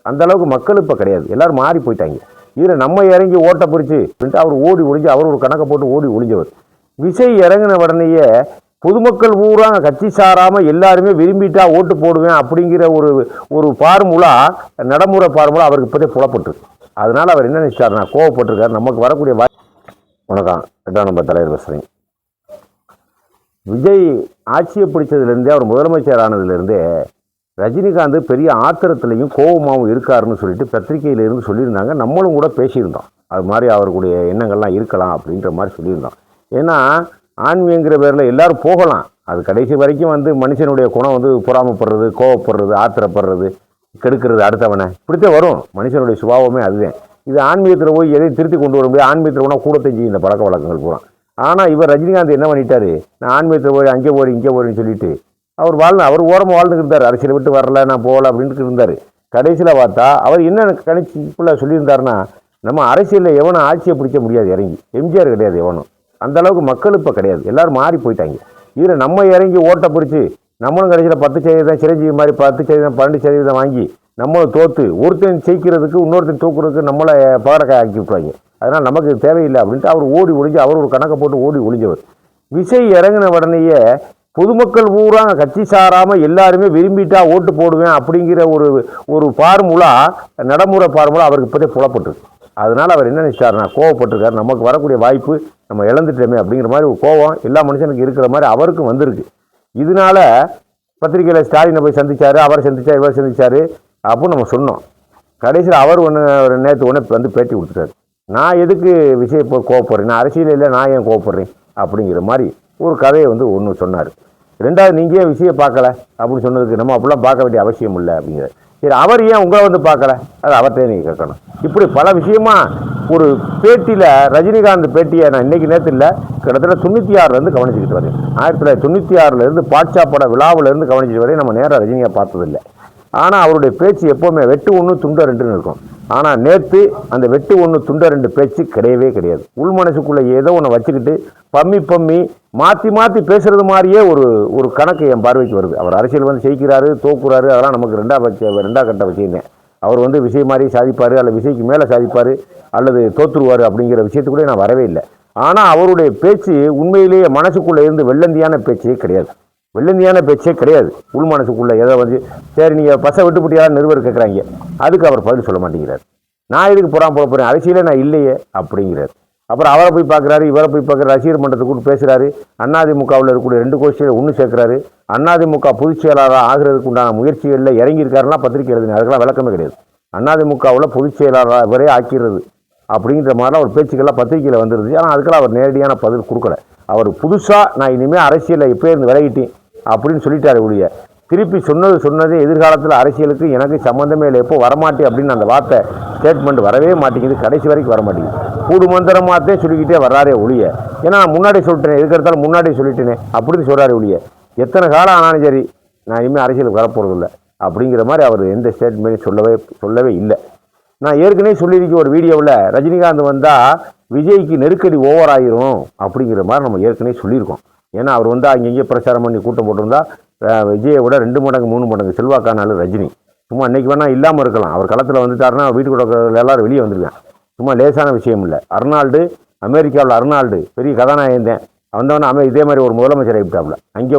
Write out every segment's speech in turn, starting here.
அந்த அளவுக்கு மக்கள் இப்போ கிடையாது, எல்லாரும் மாறி போயிட்டாங்க. இதில் நம்ம இறங்கி ஓட்ட பிடிச்சி அவர் ஓடி ஒளிஞ்சு, அவர் ஒரு கணக்கை போட்டு ஓடி ஒளிஞ்சவர். விஜய் இறங்கின உடனேயே பொதுமக்கள் பூரா கட்சி சாராமல் எல்லாருமே விரும்பிட்டா ஓட்டு போடுவேன் அப்படிங்கிற ஒரு ஃபார்முலா, நடைமுறை ஃபார்முலா அவருக்கு இப்போதே புலப்பட்டுருக்கு. அதனால அவர் என்ன நினைச்சாருன்னா, கோவப்பட்டிருக்காரு. நமக்கு வரக்கூடிய வணக்கம், 8ஆம் நம்பர் தலைவர் பேசுகிறேன். விஜய் ஆட்சியை பிடிச்சதுலேருந்தே, அவர் முதலமைச்சர் ஆனதுலேருந்தே ரஜினிகாந்த் பெரிய ஆத்திரத்துலையும் கோபமாகவும் இருக்காருன்னு சொல்லிட்டு பத்திரிகையிலேருந்து சொல்லியிருந்தாங்க. நம்மளும் கூட பேசியிருந்தோம், அது மாதிரி அவருடைய எண்ணங்கள்லாம் இருக்கலாம் அப்படின்ற மாதிரி சொல்லியிருந்தோம். ஏன்னா ஆன்மீகங்கிற பேரில் எல்லோரும் போகலாம், அது கடைசி வரைக்கும் மனுஷனுடைய குணம் பொறாமப்படுறது, கோவப்படுறது, ஆத்திரப்படுறது, கெடுக்கிறது அடுத்தவனை, இப்படித்தான் வரும். மனுஷனுடைய சுபாவமே அதுதான். இது ஆன்மீகத்தில் போய் எதையும் திருத்தி கொண்டு வர முடியாது. ஆன்மீகத்தில் போனால் கூட தெரிஞ்சு இந்த பழக்க வழக்கங்கள் பூரா. ஆனால் இவர் ரஜினிகாந்த் என்ன பண்ணிட்டாரு, நான் ஆன்மீகத்தில் போய் அங்கே போகிறேன் இங்கே போகிறேன்னு சொல்லிட்டு அவர் ஓரமாக வாழ்ந்துட்டு இருந்தார். அரசியலை விட்டு வரல, நான் போகல அப்படின்ட்டு இருந்தார். கடைசியில் பார்த்தா அவர் என்ன கணிச்சுக்குள்ள சொல்லியிருந்தாருன்னா, நம்ம அரசியலில் எவனும் ஆட்சியை பிடிக்க முடியாது இறங்கி. எம்ஜிஆர் கிடையாது எவனும், அந்த அளவுக்கு மக்கள் இப்போ கிடையாது, எல்லாரும் மாறி போயிட்டாங்க. இதில் நம்ம இறங்கி ஓட்ட பிடிச்சி நம்மளும் கடைசியில் 10% சிரஞ்சீவி மாதிரி 10%, 12% வாங்கி நம்மளும் தோற்று ஒருத்தன் ஜெயிக்கிறதுக்கு இன்னொருத்தன் தூக்குறதுக்கு நம்மளை பகரக்காய் ஆக்கி விட்டுருவாங்க. அதனால் நமக்கு தேவையில்லை அப்படின்ட்டு அவர் ஓடி ஒளிஞ்சு, அவர் ஒரு கணக்கை போட்டு ஓடி ஒளிஞ்சவர். விஜய் இறங்கின உடனேயே பொதுமக்கள் பூரா கட்சி சாராமல் எல்லாருமே விரும்பிட்டா ஓட்டு போடுவேன் அப்படிங்கிற ஒரு ஃபார்முலா, நடைமுறை ஃபார்முலா அவருக்கு இப்போதே புலப்பட்டுருக்கு. அதனால் அவர் என்ன நினைச்சாருன்னா, கோவப்பட்டிருக்காரு. நமக்கு வரக்கூடிய வாய்ப்பு நம்ம இழந்துட்டோமே அப்படிங்கிற மாதிரி ஒரு கோவம் எல்லா மனுஷனுக்கு இருக்கிற மாதிரி அவருக்கும் வந்திருக்கு. இதனால பத்திரிகையில் ஸ்டாலினை போய் சந்திச்சார், அவரை சந்திச்சார், இவர் சந்திச்சார் அப்படின்னு நம்ம சொன்னோம். கடைசியில் அவர் நேற்று பேட்டி கொடுத்துட்டாரு. நான் எதுக்கு விஷயம் இப்போ கோவப்படுறேன், நான் அரசியல் இல்லை, நான் ஏன் கோவப்படுறேன் அப்படிங்கிற மாதிரி ஒரு கதையை ஒன்று சொன்னார். ரெண்டாவது, நீங்கள் ஏன் விஷயம் பார்க்கல அப்படின்னு சொன்னதுக்கு, நம்ம அப்படிலாம் பார்க்க வேண்டிய அவசியம் இல்லை அப்படிங்கிறார். சரி, அவர் ஏன் உங்களை பார்க்கல, அது அவர்கிட்டே நீங்கள் கேட்கணும். இப்படி பல விஷயமா ஒரு பேட்டியில், ரஜினிகாந்த் பேட்டியை நான் இன்றைக்கி நேற்று இல்லை, கிட்டத்தட்ட 96 கவனிச்சுக்கிட்டு வரேன். 1996 பாட்ஷா பட விழாவிலேருந்து கவனிச்சுட்டு வரேன். நம்ம நேராக ரஜினியை பார்த்ததில்லை. ஆனால் அவருடைய பேச்சு எப்போவுமே வெட்டு 1 துண்ட 2ன்னு இருக்கும். ஆனால் நேற்று அந்த வெட்டு 1 துண்ட 2 பேச்சு கிடையவே கிடையாது. உள் மனசுக்குள்ளே ஏதோ ஒன்று வச்சுக்கிட்டு பம்மி மாற்றி பேசுகிறது மாதிரியே ஒரு கணக்கு என் பார்வைக்கு வருது. அவர் அரசியல் ஜெயிக்கிறாரு, தோக்குறாரு, அதெல்லாம் நமக்கு ரெண்டாம் கட்ட விஷயம்தான். அவர் விஷயம் மாதிரி சாதிப்பார், அல்லது விஷயக்கு மேலே சாதிப்பார், அல்லது தோற்றுருவார் அப்படிங்கிற விஷயத்துக்குள்ளே நான் வரவே இல்லை. ஆனால் அவருடைய பேச்சு உண்மையிலேயே மனசுக்குள்ளே இருந்து வெள்ளந்தியான பேச்சே கிடையாது. உள் மனசுக்குள்ளே ஏதோ சரி நீங்கள் பசை விட்டுப்பட்டியாலும் நிருபர் கேட்குறாங்க, அதுக்கு அவர் பதில் சொல்ல மாட்டேங்கிறார். நான் இதுக்கு போக போகிறேன், அரசியலே நான் இல்லையே அப்படிங்கிறார். அப்புறம் அவரை போய் பார்க்குறாரு, இவரை போய் பார்க்குறாரு, ரசிகர் மன்றத்துக்கு கூட பேசுகிறாரு. அதிமுகவில் இருக்கக்கூடிய 2 கோஷ்டிகளை ஒன்று சேர்க்குறாரு. அதிமுக பொதுச் செயலாளராக ஆகிறதுக்கு உண்டான முயற்சிகளில் இறங்கியிருக்காருன்னா பத்திரிக்கை எழுதுங்க, அதுக்கெல்லாம் விளக்கமே கிடையாது. அதிமுகவில் பொதுச் செயலாளராக இவரே ஆக்கிறது அப்படிங்கிற மாதிரிலாம் ஒரு பேச்சுக்கெல்லாம் பத்திரிக்கையில் வந்துருந்துச்சு. ஆனால் அதுக்கெல்லாம் அவர் நேரடியான பதில் கொடுக்கல. அவர் புதுசாக நான் இனிமேல் அரசியலில் எப்போ இருந்து விலகிட்டேன் அப்படின்னு சொல்லிட்டாரு ஒழிய, திருப்பி சொன்னதே எதிர்காலத்தில் அரசியலுக்கு எனக்கு சம்மந்தமே இல்லை, எப்போ வரமாட்டேன் அப்படின்னு அந்த வார்த்தை ஸ்டேட்மெண்ட் வரவே மாட்டேங்குது. கடைசி வரைக்கும் வர மாட்டேங்குது. கூடு மந்திரமாகத்தே சொல்லிக்கிட்டே வர்றாரே ஒழிய, ஏன்னா நான் முன்னாடி சொல்லிட்டேனே, எதுக்கெடுத்தாலும் முன்னாடி சொல்லிட்டேனே அப்படின்னு சொல்கிறாரு ஒழிய, எத்தனை காலம் ஆனாலும் சரி நான் இனிமேல் அரசியலுக்கு வரப்போகிறதில்ல அப்படிங்கிற மாதிரி அவர் எந்த ஸ்டேட்மெண்ட்டும் சொல்லவே இல்லை. நான் ஏற்கனவே சொல்லியிருக்க ஒரு வீடியோவில், ரஜினிகாந்த் வந்தால் விஜய்க்கு நெருக்கடி ஓவர் ஆகிரும் அப்படிங்கிற மாதிரி நம்ம ஏற்கனவே சொல்லியிருக்கோம். ஏன்னா அவர் அங்கங்கே பிரச்சாரம் பண்ணி கூட்டம் போட்டிருந்தா விஜயை விட 2 மடங்கு 3 மடங்கு செல்வாக்கானாலும் ரஜினி. சும்மா இன்றைக்கி வேணால் இல்லாமல் இருக்கலாம், அவர் களத்தில் வந்துட்டாருன்னா வீட்டுக்குள்ள எல்லாரும் வெளியே வந்துருவேன். சும்மா லேசான விஷயம் இல்லை. அர்னால்டு, அமெரிக்காவில் அர்னால்டு பெரிய கதாநாயகன் தான். வந்தவொன்னே இதே மாதிரி ஒரு முதலமைச்சர் ஆகிட்டாப்புல, அங்கே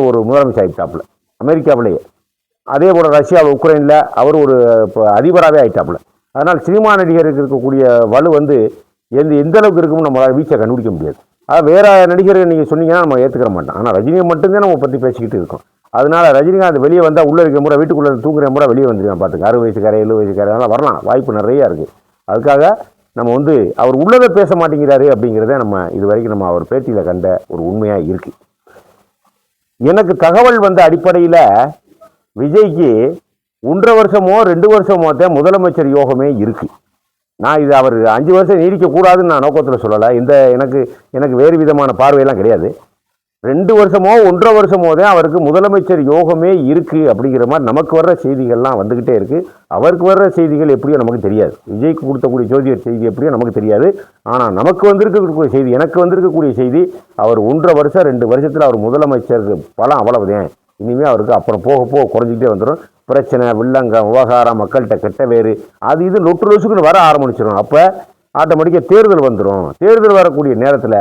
ஒரு முதலமைச்சர் ஆகிட்டாப்புல அமெரிக்காவிலேயே. அதே போல் ரஷ்யாவில், உக்ரைனில் அவர் ஒரு அதிபராகவே ஆகிட்டாப்புல. அதனால் சினிமா நடிகருக்கு இருக்கக்கூடிய வலு எந்த அளவுக்கு இருக்குன்னு நம்மளால் வீச்சை கண்டுபிடிக்க முடியாது. வேறு நடிகர்கள் நீங்கள் சொன்னீங்கன்னா நம்ம ஏற்றுக்கிற மாட்டோம். ஆனால் ரஜினியை மட்டும்தான் நம்ம பற்றி பேசிக்கிட்டு இருக்கோம். அதனால் ரஜினிகாந்த் வெளியே வந்தால் உள்ளே இருக்க முறை, வீட்டுக்குள்ளே தூங்குற முறை வெளியே வந்துருவேன் பார்த்துக்க. 60 வயசுக்கார 70 வயசுக்கார அதெல்லாம் வரலாம், வாய்ப்பு நிறையா இருக்குது. அதுக்காக நம்ம அவர் உள்ளதை பேச மாட்டேங்கிறாரு அப்படிங்கிறத நம்ம இது வரைக்கும் நம்ம அவர் பேட்டியில் கண்ட ஒரு உண்மையாக இருக்குது. எனக்கு தகவல் வந்த அடிப்படையில் விஜய்க்கு 1.5 வருஷமோ 2 வருஷமோ தான் முதலமைச்சர் யோகமே இருக்குது. நான் இது அவர் 5 வருஷம் நீடிக்கக்கூடாதுன்னு நான் நோக்கத்தில் சொல்லலை. எனக்கு வேறு விதமான பார்வையெல்லாம் கிடையாது. 2 வருஷமோ 1.5 வருஷமோ தான் அவருக்கு முதலமைச்சர் யோகமே இருக்குது அப்படிங்கிற மாதிரி நமக்கு வர்ற செய்திகள்லாம் வந்துக்கிட்டே இருக்குது. அவருக்கு வர்ற செய்திகள் எப்படியோ நமக்கு தெரியாது. விஜய்க்கு கொடுத்தக்கூடிய ஜோதிடர் செய்தி எப்படியோ நமக்கு தெரியாது. ஆனால் நமக்கு வந்திருக்கக்கூடிய செய்தி, எனக்கு வந்திருக்கக்கூடிய செய்தி, அவர் 1.5 வருஷம் 2 வருஷத்தில் அவர் முதலமைச்சருக்கு பலம் அவ்வளவுதான். இனிமேல் அவருக்கு அப்புறம் போக குறைஞ்சிக்கிட்டே வந்துடும். பிரச்சனை வில்லங்கம் விவகாரம் மக்கள்கிட்ட கெட்ட வேறு அது இது லொட்டு லொசுக்குன்னு வர ஆரம்பிச்சிடும். அப்போ ஆட்டோமேட்டிக்காக தேர்தல் வந்துடும். தேர்தல் வரக்கூடிய நேரத்தில்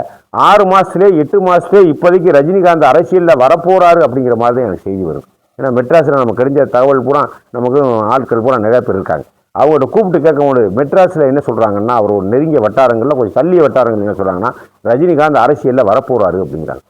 6 மாதத்துலேயே 8 மாதத்துலேயே இப்போதைக்கு ரஜினிகாந்த் அரசியலில் வரப்போகிறாரு அப்படிங்கிற மாதிரி தான் எனக்கு செய்தி வரும். ஏன்னா மெட்ராஸில் நமக்கு தெரிஞ்ச தகவல் பூரா நமக்கு ஆட்கள் பூரா நிறையா பேர் இருக்காங்க. அவங்கள்ட்ட கூப்பிட்டு கேட்கும்போது மெட்ராஸில் என்ன சொல்கிறாங்கன்னா, அவர் ஒரு நெருங்கிய வட்டாரங்களில் கொஞ்சம் தள்ளிய வட்டாரங்கள் என்ன சொல்கிறாங்கன்னா, ரஜினிகாந்த் அரசியலில் வரப்போகிறாரு அப்படிங்கிறாங்க.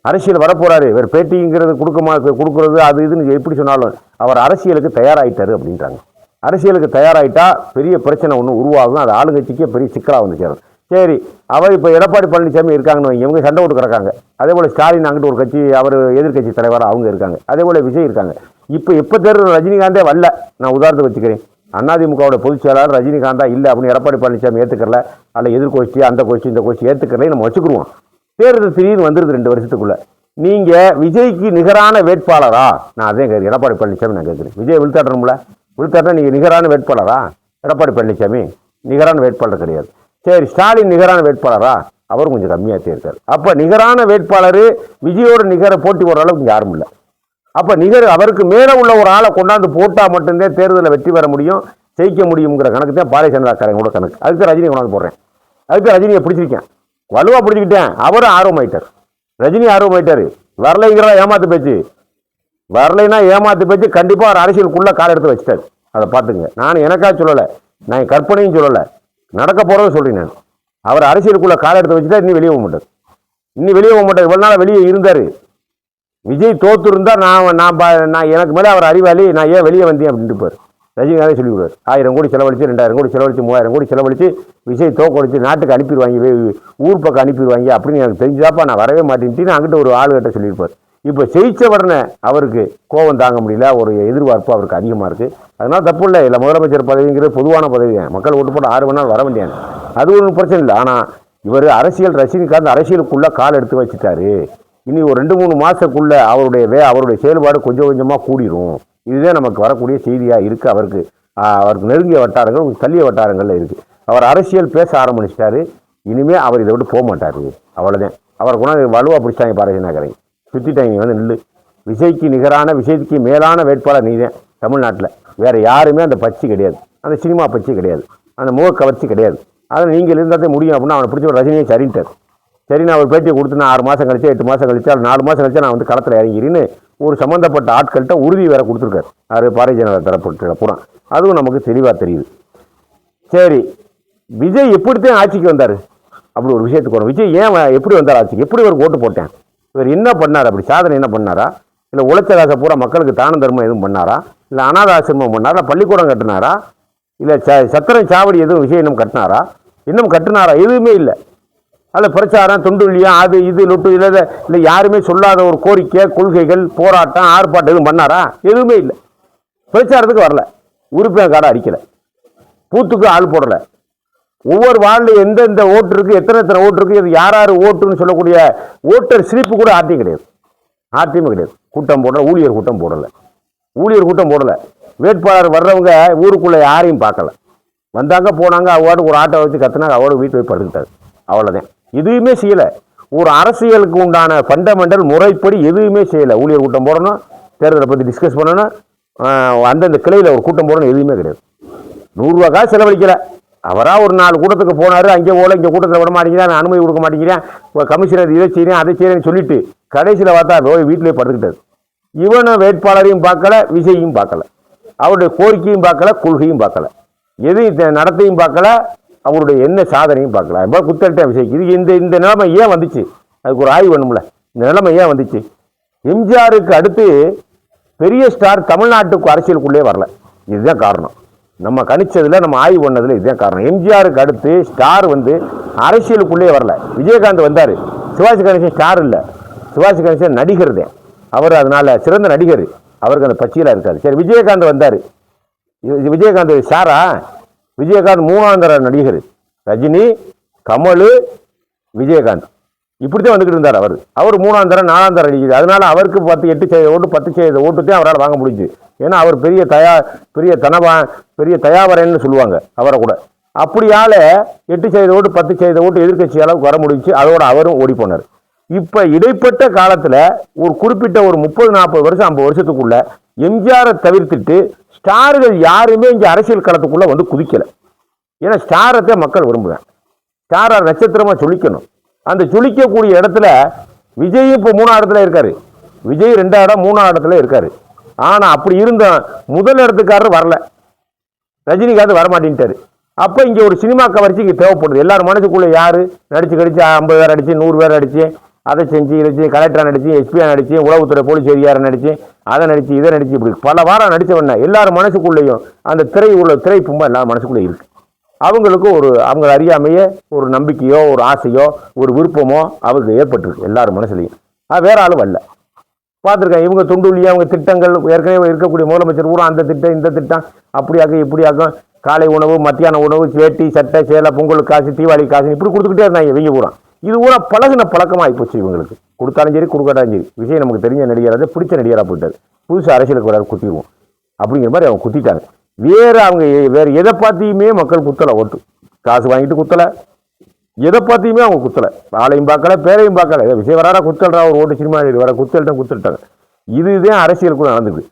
அரசியல் வரப்போகிறாரு, இவர் பேட்டிங்கிறது கொடுக்குறது அது இதுன்னு எப்படி சொன்னாலும் அவர் அரசியலுக்கு தயாராகிட்டாரு அப்படின்றாங்க. அரசியலுக்கு தயாராகிட்டா பெரிய பிரச்சனை ஒன்று உருவாகும். அது ஆளுங்கட்சிக்கே பெரிய சிக்கலாக வந்து சேரும். சரி, அவர் இப்போ எடப்பாடி பழனிசாமி இருக்காங்கன்னு வைங்க, இவங்க சண்டை விட்டு கிடக்காங்க. அதே போல் ஸ்டாலின் அங்கிட்டு ஒரு கட்சி, அவர் எதிர்கட்சி தலைவராக அவங்க இருக்காங்க. அதே போல் விஜய் இருக்காங்க. இப்போ தேர்தல் ரஜினிகாந்தே வரல, நான் உதாரணத்துக்கு வச்சுக்கிறேன். அதிமுகவோட பொதுச் செயலாளர் ரஜினிகாந்தா இல்லை அப்படின்னு எடப்பாடி பழனிசாமி ஏற்றுக்கல, அல்ல எதிர்கோஷ்டி அந்த கோஷ்டி இந்த கோஷ்டி ஏற்றுக்கல, நம்ம வச்சுக்கிடுவோம். தேர்தல் திடீர்னு வந்துருது 2 வருஷத்துக்குள்ள. நீங்கள் விஜய்க்கு நிகரான வேட்பாளரா? நான் அதே கேட்குறேன். எடப்பாடி பழனிசாமி நான் கேட்குறேன். விஜய் விழுத்தாட்டணும்ல, விழுத்தாட்டா நீங்கள் நிகரான வேட்பாளரா? எடப்பாடி பழனிசாமி நிகரான வேட்பாளர் கிடையாது. சரி, ஸ்டாலின் நிகரான வேட்பாளரா? அவரும் கொஞ்சம் கம்மியாக இருக்கார். அப்போ நிகரான வேட்பாளர் விஜயோட நிகர போட்டி போடுற அளவுக்கு யாரும் இல்லை. அப்போ அவருக்கு மேலே உள்ள ஒரு ஆளை கொண்டாந்து போட்டால் மட்டும்தான் தேர்தலில் வெற்றி பெற முடியும், ஜெயிக்க முடியுங்கிற கணக்கு தான் பாரதிய ஜனதாக்காரங்க கூட கணக்கு. அதுக்கு ரஜினி கொண்டாந்து போடுறேன். அதுக்கு ரஜினியை பிடிச்சிருக்கேன், வலுவாக பிடிச்சிக்கிட்டேன். அவரும் ஆர்வமாயிட்டார், ரஜினி ஆர்வமாயிட்டார். வரலைங்கிறதா ஏமாத்து பேச்சு, வரலைன்னா ஏமாத்து பேச்சு. கண்டிப்பாக அவர் அரசியலுக்குள்ளே கால் எடுத்து வச்சுட்டார். அதை பார்த்துங்க. நான் எனக்கா சொல்லலை, நான் கற்பனையும் சொல்லலை, நடக்க போகிறத சொல்கிறேன். நான் அவர் அரசியலுக்குள்ளே கால் எடுத்து வச்சுட்டா இன்னும் வெளியே போக மாட்டார். இவ்வளோ நாள் வெளியே இருந்தார். விஜய் தோத்து இருந்தா நான் எனக்கு மேலே அவர் அறிவாளி, நான் ஏன் வெளியே வந்தேன் அப்படின்ட்டு பாரு. ரஜினிகாந்தே சொல்லிவிடுவார். 1000 கோடி செலவழிச்சு, 2000 கோடி செலவழிச்சு, 3000 கோடி செலவழிச்சு விஜய் தோக்கடிச்சு நாட்டுக்கு அனுப்பிடுவாங்க, ஊர் பக்கம் அனுப்பிடுவாங்க அப்படின்னு எனக்கு தெரிஞ்சாப்பா நான் வரவே மாட்டேன்ட்டு அங்கிட்ட ஒரு ஆளுகிட்ட சொல்லியிருப்பார். இப்போ ஜெயிச்ச உடனே அவருக்கு கோபம் தாங்க முடியல, ஒரு எதிர்பார்ப்பு அவருக்கு அதிகமாக இருக்குது. அதனால தப்பு இல்லை முதலமைச்சர் பதவிங்கிறது பொதுவான பதவி தான். மக்கள் ஓட்டு போட்டு 6 மணி நாள் வர வேண்டியாங்க, அது ஒன்றும் பிரச்சனை இல்லை. ஆனால் இவர் ரஜினிகாந்த் அரசியலுக்குள்ளே கால் எடுத்து வச்சுட்டாரு. இனி ஒரு 2-3 மாதத்துக்குள்ளே அவருடைய செயல்பாடு கொஞ்சம் கொஞ்சமாக கூடிரும். இதுதான் நமக்கு வரக்கூடிய செய்தியாக இருக்குது. அவருக்கு நெருங்கிய வட்டாரங்கள், தள்ளிய வட்டாரங்களில் இருக்குது. அவர் அரசியல் பேச ஆரம்பிச்சிட்டாரு. இனிமேல் அவர் இதை விட்டு போக மாட்டார். அவ்வளோதான். அவரை கொண்டாந்து வலுவாக பிடிச்சாங்க பாரதிய ஜனதாக்காரங்க, சுற்றிட்டாங்க. வந்து நில்லு, விஜய்க்கு நிகரான, விஜய்க்கு மேலான வேட்பாளர் நீதான் தமிழ்நாட்டில். வேறு யாருமே அந்த பட்சி கிடையாது, அந்த சினிமா பட்சி கிடையாது, அந்த முகக்கவர்ச்சி கிடையாது. அதை நீங்கள் இருந்தால் முடியும் அப்படின்னு அவனை பிடிச்ச ரஜினியை சரின்ட்டார். சரி, நான் ஒரு பேட்டியை கொடுத்து நான் 6 மாதம் கழிச்சு, 8 மாதம் கழிச்சு, 4 மாதம் கழிச்சு நான் வந்து களத்தில் இறங்கிறேன்னு ஒரு சம்மந்தப்பட்ட ஆட்கள்கிட்ட உறுதி வேற கொடுத்துருக்காரு. அது பாரதிய ஜனதா தரப்பட்ட பூரா. அதுவும் நமக்கு தெளிவாக தெரியுது. சரி, விஜய் எப்படித்தான் ஆட்சிக்கு வந்தார் அப்படி ஒரு விஷயத்துக்கு வரும். விஜய் ஏன் எப்படி வந்தார் ஆட்சிக்கு? எப்படி ஒரு ஓட்டு போட்டேன்? இவர் என்ன பண்ணார்? அப்படி சாதனை என்ன பண்ணாரா? இல்லை உழைச்ச காசை பூரா மக்களுக்கு தான தர்மம் எதுவும் பண்ணாரா? இல்லை அநாத ஆசிரமம் பண்ணாரா? பள்ளிக்கூடம் கட்டினாரா? இல்லை சத்திரம் சாவடி எதுவும் விஷயம் இன்னும் கட்டினாரா? இன்னும் கட்டினாரா? எதுவுமே இல்லை. அதில் பிரச்சாரம், தொண்டுல்லியா, அது இது லொட்டு இல்லை யாருமே சொல்லாத ஒரு கோரிக்கை, கொள்கைகள், போராட்டம், ஆர்ப்பாட்டம் எதுவும் பண்ணாரா? எதுவுமே இல்லை. பிரச்சாரத்துக்கு வரல, உறுப்பினர் கார்டை அடிக்கலை, பூத்துக்கு ஆள் போடலை, ஒவ்வொரு வார்டில் எந்தெந்த ஓட்டு இருக்குது, எத்தனை ஓட்டு இருக்குது, இது யார் ஓட்டுன்னு சொல்லக்கூடிய ஓட்டர் ஸ்லிப்பு கூட ஆர்டியும் கிடையாது. ஆர்டியுமே கிடையாது. கூட்டம் போடலை, ஊழியர் கூட்டம் போடலை. வேட்பாளர் வர்றவங்க ஊருக்குள்ளே யாரையும் பார்க்கல. வந்தாங்க போனாங்க, அவார்டு ஒரு ஆட்டோ வச்சு கத்துனாங்க, அவார்டு வீட்டு போய் படுத்துக்கிட்டாரு. அவ்வளோதான். எதுவுமே செய்யலை. ஒரு அரசியலுக்கு உண்டான ஃபண்டமெண்டல் முறைப்படி எதுவுமே செய்யலை. ஊழியர் கூட்டம் போடணும், தேர்தலை பற்றி டிஸ்கஸ் பண்ணணும், அந்தந்த கிளையில் ஒரு கூட்டம் போடணும், எதுவுமே கிடையாது. 100 ரூபா காசு செலவழிக்கலை. அவராக ஒரு 4 கூட்டத்துக்கு போனார். அங்கே போல இங்கே கூட்டத்தில் விட மாட்டேங்கிறேன், நான் அனுமதி கொடுக்க மாட்டேங்கிறேன், கமிஷனர் இதை செய்கிறேன் அதை செய்கிறேன்னு சொல்லிட்டு கடைசியில் பார்த்தா போய் வீட்டிலே படுத்துக்கிட்டார். இவனும் வேட்பாளரையும் பார்க்கல, விஜயையும் பார்க்கல, அவருடைய கோரிக்கையும் பார்க்கல, கொள்கையும் பார்க்கல, எதையும் நடத்தையும் பார்க்கல, அவருடைய என்ன சாதனையும் பார்க்கல. இப்போ குத்தல்ட்ட விஜய்க்கு இது இந்த நிலைமை ஏன் வந்துச்சு? அதுக்கு ஒரு ஆய்வு பண்ணும்ல. இந்த நிலைமை ஏன் வந்துச்சு? எம்ஜிஆருக்கு அடுத்து பெரிய ஸ்டார் தமிழ்நாட்டுக்கு அரசியலுக்குள்ளே வரல. இதுதான் காரணம். நம்ம கணிச்சதில், நம்ம ஆய்வு பண்ணதில் இதுதான் காரணம். எம்ஜிஆருக்கு அடுத்து ஸ்டார் அரசியலுக்குள்ளே வரல. விஜயகாந்த் வந்தார். சிவாஜி கணேசன் ஸ்டார் இல்லை, சிவாஜி கணேசன் நடிகர் தான். அவர் அதனால சிறந்த நடிகர், அவருக்கு அந்த பச்சையில் இருக்காது. சரி, விஜயகாந்த் வந்தார். விஜயகாந்த் ஸ்டாரா? விஜயகாந்த் 3ஆம் தர நடிகர். ரஜினி, கமல், விஜயகாந்த் இப்படித்தான் வந்துக்கிட்டு இருந்தார். அவர் 3ஆம் தர 4ஆம் தர நடிகர். அதனால அவருக்கு 8% ஓட்டு 10% ஓட்டு தான் அவரால் வாங்க முடிஞ்சு. ஏன்னா அவர் பெரிய தயாவரன்னு சொல்லுவாங்க அவரை கூட. அப்படியால 8% ஓட்டு 10% ஓட்டு எதிர்கட்சி அளவுக்கு வர முடிஞ்சு. அதோட அவரும் ஓடி போனார். இப்போ இடைப்பட்ட காலத்தில் ஒரு குறிப்பிட்ட ஒரு 30-40 வருஷம் 50 வருஷத்துக்குள்ள எம்ஜிஆரை தவிர்த்துட்டு ஸ்டார்கள் யாருமே இங்கே அரசியல் களத்துக்குள்ளே வந்து குதிக்கலை. ஏன்னா ஸ்டாரத்தை மக்கள் விரும்புவேன், ஸ்டாரை நட்சத்திரமாக சொல்லிக்கணும். அந்த சொல்லிக்கக்கூடிய இடத்துல விஜய் இப்போ 3ஆம் இடத்துல இருக்காரு, விஜய் 2ஆம் இடம் 3ஆம் இடத்துல இருக்காரு. ஆனால் அப்படி இருந்த முதல் இடத்துக்காரர் வரல, ரஜினிகாந்த் வரமாட்டேன்ட்டாரு. அப்போ இங்கே ஒரு சினிமா கவர்ச்சி இங்கே தேவைப்படுது. எல்லாரும் மனசுக்குள்ளே யார் நடிச்சு கடிச்சு 50 பேர் அடிச்சு 100 பேர் அடிச்சு அதை செஞ்சு இதை கலெக்டராக நடிச்சு எஸ்பியாக நடிச்சு உளவுத்துறை போலீஸ் அதிகாரி நடிச்சு அதை நடிச்சு இதை நடிச்சு இப்படி பல வாரம் நடித்தவன எல்லாரும் மனசுக்குள்ளேயும் அந்த திரை பும்பா எல்லாரும் மனசுக்குள்ளே இருக்குது. அவங்களுக்கு அவங்க அறியாமையே ஒரு நம்பிக்கையோ ஒரு ஆசையோ ஒரு விருப்பமோ அவருக்கு ஏற்பட்டுருக்கு எல்லாரும் மனசுலையும். வேற ஆளும் வரல. பார்த்துருக்கேன் இவங்க துண்டுலியாக அவங்க திட்டங்கள் ஏற்கனவே இருக்கக்கூடிய முதலமைச்சர் பூரா அந்த திட்டம் இந்த திட்டம் அப்படியாக்கும் இப்படியாக்கும், காலை உணவு மத்தியான உணவு வேட்டி சட்டை சேலை பொங்கல் காசு தீபாவளி காசு இப்படி கொடுத்துக்கிட்டே இருந்தாங்க இவங்க பூரா. இது பூரா பழக்கமாகி போச்சு இவங்களுக்கு. கொடுத்தாலும் சரி கொடுக்காட்டாலும் சரி விஷயம் நமக்கு தெரிஞ்ச நடிகராக பிடிச்ச நடிகராக போயிட்டார். புதுசு அரசியலுக்கு வராது குத்திடுவோம் அப்படிங்கிற மாதிரி அவங்க குத்திட்டாங்க. வேறு எதை பார்த்தியுமே மக்கள் குத்தலை, ஓட்டு காசு வாங்கிட்டு குத்தலை, எதை பார்த்தியுமே அவங்க குத்தலை, ஆளையும் பார்க்கல பேரையும் பார்க்கல. விஷயம் வராரா குத்தல்றா ஒரு ஓட்டு சினிமா வர குத்தல்ட்டாங்க. இதுதான் அரசியலுக்குள்ள நடந்தது.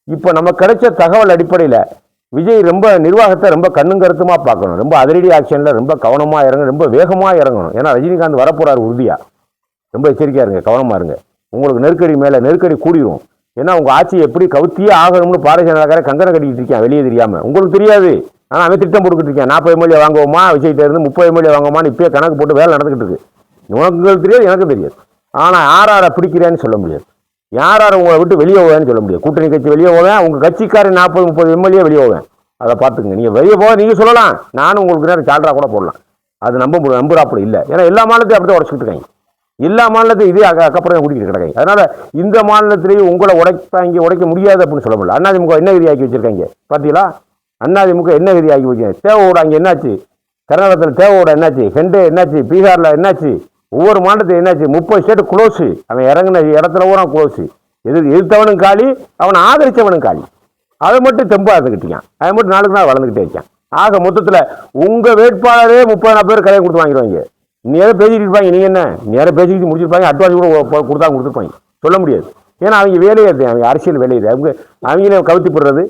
இப்போ நம்ம கிடைச்ச தகவல் அடிப்படையில் விஜய் ரொம்ப நிர்வாகத்தை ரொம்ப கண்ணும் கருத்துமாக பார்க்கணும், ரொம்ப அதிரடி ஆக்ஷனில் ரொம்ப கவனமாக இறங்கணும், ரொம்ப வேகமாக இறங்கணும். ஏன்னா ரஜினிகாந்த் வரப்போறாரு உறுதியாக, ரொம்ப எச்சரிக்கையாக இருங்க, கவனமாக இருங்க. உங்களுக்கு நெருக்கடி மேலே நெருக்கடி கூடிடும். ஏன்னா உங்கள் ஆட்சி எப்படி கவுத்தியே ஆகணும்னு பாரதிய ஜனதாக்கார கங்கனை கட்டிக்கிட்டு இருக்கேன் வெளியே தெரியாமல், உங்களுக்கு தெரியாது. ஆனால் அவன் திட்டம் போட்டுக்கிட்டு இருக்கேன் 40 எம்எல்ஏ வாங்குவோமா விஜய்கிட்ட இருந்து 30 எம்எல்ஏ வாங்குவோமான்னு இப்போயே கணக்கு போட்டு வேலை நடந்துக்கிட்டு இருக்கு. உங்களுக்கு தெரியாது எனக்கு தெரியாது. ஆனால் யாரை பிடிக்கிறேன்னு சொல்ல முடியாது, யாரை உங்களை விட்டு வெளியே போவேன்னு சொல்ல முடியாது. கூட்டணி கட்சி வெளியே போவேன், உங்கள் கட்சிக்காரன் 40-30 எம்எல்ஏ வெளியே போவேன், அதை பார்த்துங்க. நீங்கள் வெளியே போக நீங்கள் சொல்லலாம், நானும் உங்களுக்கு நேரம் சால்ரா கூட போடலாம், அது நம்புறாப்புல இல்லை. ஏன்னா எல்லா மாநிலத்தையும் அப்படி தான் உடச்சிக்கிட்டு இருக்காங்க, எல்லா மாநிலத்தையும் இதே அக்கப்புறம் குடிக்கிட்டு கிடக்காங்க. அதனால இந்த மாநிலத்திலேயும் உங்களை உடைக்க முடியாது அப்படின்னு சொல்ல முடியல. அதிமுக என்ன விதி ஆக்கி வச்சிருக்காங்க பார்த்தீங்களா? அதிமுக என்ன விதி ஆக்கி வச்சிருக்காங்க? தேவோட அங்கே என்னாச்சு, கர்நாடகத்தில் தேவோட என்னாச்சு, ஹெண்டே என்னாச்சு, பீகாரில் என்னாச்சு, ஒவ்வொரு மாநிலத்தில் என்னாச்சு, 30 ஸ்டேட் க்ளோஸு. அவன் இறங்கின இடத்துல பூரா க்ளோஸு. எதிர்த்தவனும் காலி, அவனை ஆதரித்தவனும் காலி. அதை மட்டும் தெம்பா இருந்துக்கிட்டான், அதை மட்டும் நாளுக்கு நாள் வளர்ந்துக்கிட்டே இருக்கான். ஆக மொத்தத்தில் உங்கள் வேட்பாளரே 30,000 பேர் கலையை கொடுத்து வாங்கிடுவாங்க. நேரம் பேசிக்கிட்டு இருப்பாங்க, நீங்கள் என்ன நேரம் பேசிக்கிட்டு முடிச்சிருப்பாங்க, அட்வான்ஸ் கூட கொடுத்துருப்பாங்க, சொல்ல முடியாது. ஏன்னா அவங்க வேலையே அது, அவங்க அரசியல் வேலையே இது. அவங்களே கவுத்தி போடுறது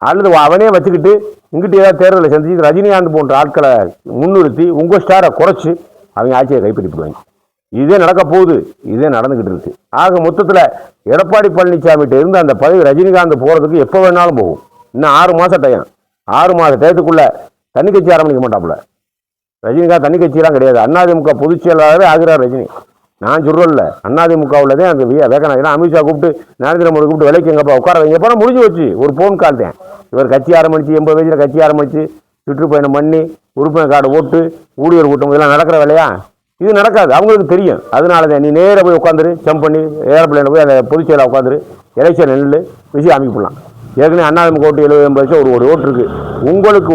அல்லது அவனே வச்சுக்கிட்டு இங்கிட்டு ஏதாவது தேர்தலில் சந்திச்சு ரஜினிகாந்த் போன்ற ஆட்களை முன்னிறுத்தி உங்கள் ஸ்டாரை குறைச்சி அவங்க ஆட்சியை கைப்பற்றிடுவாங்க. இதே நடக்க போகுது, இதே நடந்துக்கிட்டு இருக்கு. ஆக மொத்தத்தில் எடப்பாடி பழனிசாமிகிட்ட இருந்து அந்த பதவி ரஜினிகாந்த் போகிறதுக்கு எப்போ வேணாலும் போகும். இன்னும் 6 மாதம் டைம், 6 மாத டயத்துக்குள்ளே தண்ணி கட்சி ஆரம்பிக்க மாட்டாப்புல ரஜினிகாந்த். தண்ணி கட்சியெல்லாம் கிடையாது, அதிமுக பொதுச் செயலாளரே ஆகிறார் ரஜினி. நான் சொல்கிறேன்ல, அதிமுகவில் தான் அந்த வேகனா. ஏன்னா அமித்ஷா கூப்பிட்டு நரேந்திர மோடி கூப்பிட்டு விலைக்கு எங்கப்பா உட்கார வைங்க, எப்போ முடிஞ்சு வச்சு ஒரு ஃபோன் கால் தான். இவர் கட்சி ஆரம்பிச்சு 80 வயசில் கட்சி ஆரம்பிச்சு சுற்றுப்பயணம் பண்ணி உறுப்பினர் கார்டு ஓட்டு ஊழியர் கூட்டம் இதெல்லாம் நடக்கிற வேலையா? இது நடக்காது, அவங்களுக்கு தெரியும். அதனால தான் நீ நேராக போய் உட்காந்துரு, ஜம்ப் பண்ணி ஏரோப்ளைனில் போய் அந்த பொதுச் செயலாளர் உட்காந்துரு, எலெக்ஷன் நெல்லு விஷயம் அமைக்கப்படலாம். ஏற்கனவே அதிமுக ஓட்டு 70-80 1 கோடி ஓட்டு இருக்குது.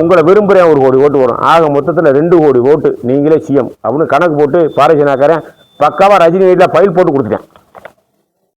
உங்களை விரும்புகிறேன் 1 கோடி ஓட்டு வரும். ஆக மொத்தத்தில் 2 கோடி ஓட்டு நீங்களே சிஎம் அப்படின்னு கணக்கு போட்டு பாரதிய ஜனதாக்காரன் பக்காவாக ரஜினி வீட்டில் ஃபைல் போட்டு கொடுத்துட்டேன்.